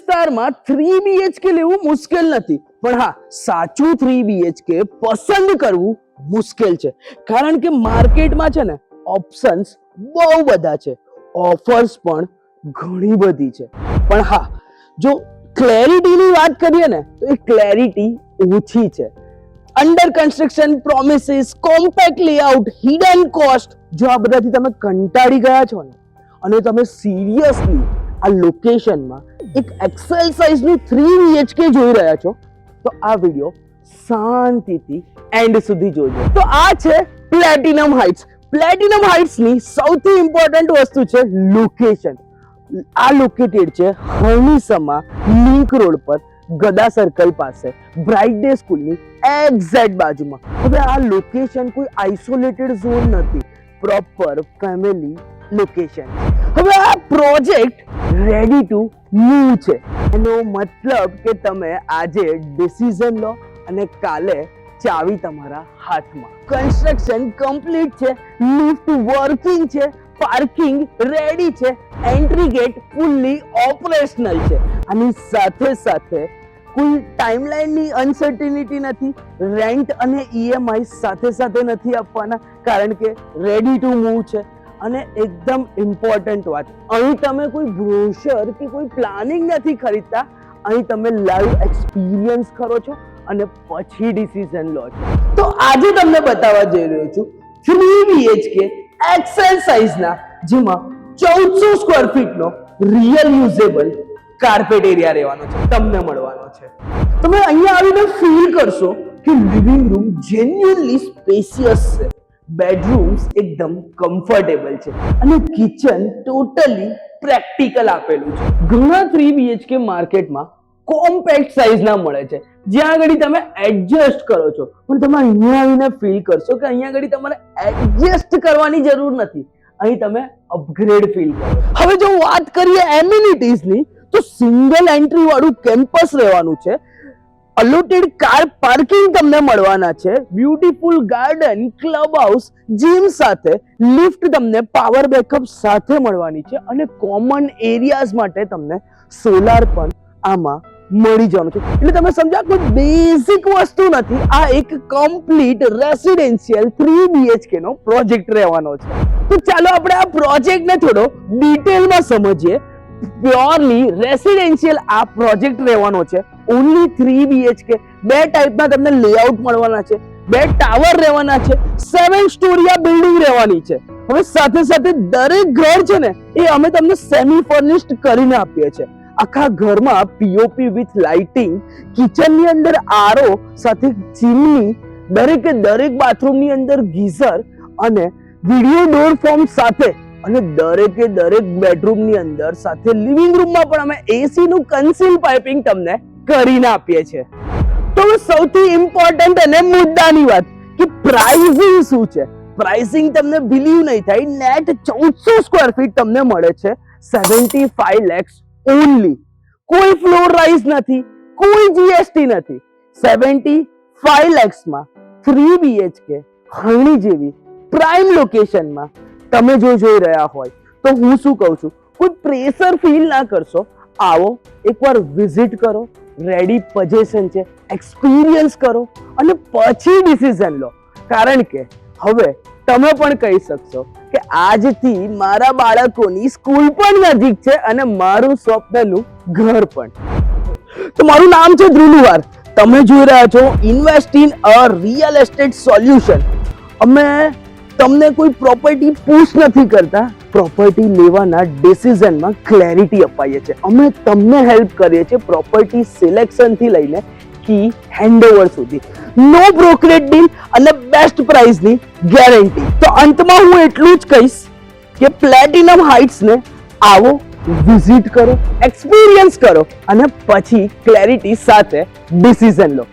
વિસ્તારમાં 3 BHK લેવું મુશ્કેલ નથી, પણ હા, સાચું 3 BHK પસંદ કરવું મુશ્કેલ છે, કારણ કે માર્કેટમાં છે ને ઓપ્શન્સ બહુ બધા છે, ઓફર્સ પણ ઘણી બધી છે, પણ હા, જો ક્લેરિટીની વાત કરીએ ને તો એ ક્લેરિટી ઓછી છે. Under construction, પ્રોમિસિસ, compact layout, hidden cost, જો આ બધાથી તમે કંટાળી ગયા છો ને અને તમે સિરિયસલી આ લોકેશનમાં એક એક્સેલ સાઇઝનું 3 BHK જોઈ રહ્યા છો તો આ વિડિયો શાંતિથી એન્ડ સુધી જોજો. તો આ છે પ્લેટિનમ હાઇટ્સ. પ્લેટિનમ હાઇટ્સની સૌથી ઇમ્પોર્ટન્ટ વસ્તુ છે લોકેશન. આ લોકેટેડ છે હમીસમાં લિંક રોડ પર, ગદા સર્કલ પાસે, બ્રાઇટ ડે સ્કૂલની એક્ઝેક્ટ બાજુમાં. હવે આ લોકેશન કોઈ આઇસોલેટેડ ઝોન નથી, પ્રોપર ફેમિલી લોકેશન. હવે આ પ્રોજેક્ટ રેડી ટુ મૂવ છે. એનો મતલબ કે તમે આજે ડિસિઝન લો અને કાલે ચાવી તમારા હાથમાં. કન્સ્ટ્રક્શન કમ્પ્લીટ છે, લિફ્ટ વર્કિંગ છે, પાર્કિંગ રેડી છે, એન્ટ્રી ગેટ ફૂલ્લી ઓપરેશનલ છે. આની સાથે સાથે કોઈ ટાઈમલાઈનની અનસર્ટિનિટી નથી, રેન્ટ અને EMI સાથે સાથે નથી આપવાના, કારણ કે રેડી ટુ મૂવ છે. અને એકદમ ઇમ્પોર્ટન્ટ વાત, અહીં તમે કોઈ બ્રોશર કે કોઈ પ્લાનિંગ નથી ખરીદતા, અહીં તમે લાઈવ એક્સપિરિયન્સ કરો છો અને પછી ડિસિઝન લો છો. તો આજે તમને બતાવવા જઈ રહ્યો છું 3 BHK એક્સેલ સાઇઝના, જેમાં 1400 સ્ક્વેર ફીટનો રિયલ યુઝેબલ કાર્પેટ એરિયા રહેવાનો છે, તમને મળવાનો છે. તમે અહીંયા આવીને ફીલ કરશો કે લિવિંગ રૂમ જેન્યુઅનલી સ્પેશિયસ છે, બેડરૂમ્સ એકદમ કમ્ફર્ટેબલ છે અને કિચન ટોટલી પ્રેક્ટિકલ આપેલું છે. ઘણા 3 BHK માર્કેટમાં કોમ્પેક્ટ સાઇઝના મળે છે, જ્યાં આગળ તમે એડજસ્ટ કરો છો, પણ તમે અહીંયા આવીને ફીલ કરશો કે અહીંયા આગળ તમારે એડજસ્ટ કરવાની જરૂર નથી, અહીં તમે અપગ્રેડ ફીલ કરો. હવે જો વાત કરીએ એમિનિટીઝની, તો સિંગલ એન્ટ્રી વાળું કેમ્પસ રહેવાનું છે, અલોટેડ કાર પાર્કિંગ તમને મળવાના છે, beautiful garden, club house, gym સાથે, લિફ્ટ તમને પાવર બેકઅપ સાથે મળવાની છે અને કોમન એરિયાઝ માટે તમને સોલાર પણ આમાં મળી જવાનું છે. એટલે તમે સમજ્યા, કોઈ બેઝિક વસ્તુ નથી, આ એક કમ્પ્લીટ રેસિડેન્શિયલ 3 BHK નો પ્રોજેક્ટ રહેવાનો છે. તો ચાલો આપણે આ પ્રોજેક્ટને થોડો ડિટેલમાં સમજીએ. પ્યોરલી રેસિડેન્શિયલ આ પ્રોજેક્ટ રહેવાનો છે, ઓન્લી 3 BHK. બે ટાઈપના તમને લેઆઉટ મળવાના છે, બે ટાવર રહેવાના છે, 7 સ્ટોરી આ બિલ્ડિંગ રહેવાની છે. હવે સાથે સાથે દરેક ઘર છે ને એ અમે તમને સેમી ફર્નિશ્ડ કરીને આપીએ છીએ. આખા ઘરમાં POP વિથ લાઇટિંગ, કિચનની અંદર RO સાથે ચીમની, દરેકે દરેક બાથરૂમની અંદર ગીઝર અને વિડિયો ડોર ફોર્મ સાથે, અને દરેકે દરેક બેડરૂમની અંદર સાથે લિવિંગ રૂમમાં પણ અમે AC નું કન્સીલ પાઇપિંગ તમને કરીને આપીએ છીએ. તો સૌથી ઇમ્પોર્ટન્ટ અને મુદ્દાની વાત કે પ્રાઇસિંગ શું છે. પ્રાઇસિંગ તમને બિલીવ નહીં થાય, નેટ 1400 સ્ક્વેર ફીટ તમને મળે છે 75 lakhs ઓનલી. કોઈ ફ્લોર રાઇઝ નથી, કોઈ GST નથી. 75 lakhsમાં 3 BHK હરણી જેવી પ્રાઇમ લોકેશનમાં તમે જો જોઈ રહ્યા હોય તો હું શું કહું છું, કોઈ પ્રેશર ફીલ ના કરશો. આવો, એકવાર વિઝિટ કરો, રેડી પોઝિશન છે, એક્સપિરિયન્સ કરો અને પછી ડિસિઝન લો, કારણ કે હવે તમે પણ કહી શકશો કે આજથી મારા બાળકોની સ્કૂલ પણ નજીક છે અને મારું સ્વપ્નનું ઘર પણ. તો મારું નામ છે ધ્રુવ લુહાર, તમે જોઈ રહ્યા છો invest in a real estate solution. અમે તમને કોઈ પ્રોપર્ટી પુશ નથી કરતા, પ્રોપર્ટી લેવાના ડિસિઝનમાં ક્લેરિટી અપાઈએ છીએ. અમે તમને હેલ્પ કરીએ છીએ પ્રોપર્ટી સિલેક્શન થી લઈને કી હેન્ડઓવર સુધી. નો બ્રોકરેજ ડીલ અને બેસ્ટ પ્રાઇસની ગેરંટી. તો અંતમાં હું એટલું જ કહીશ કે પ્લેટિનમ હાઇટ્સ ને આવો, વિઝિટ કરો, એક્સપિરિયન્સ કરો અને પછી ક્લેરિટી સાથે ડિસિઝન લો.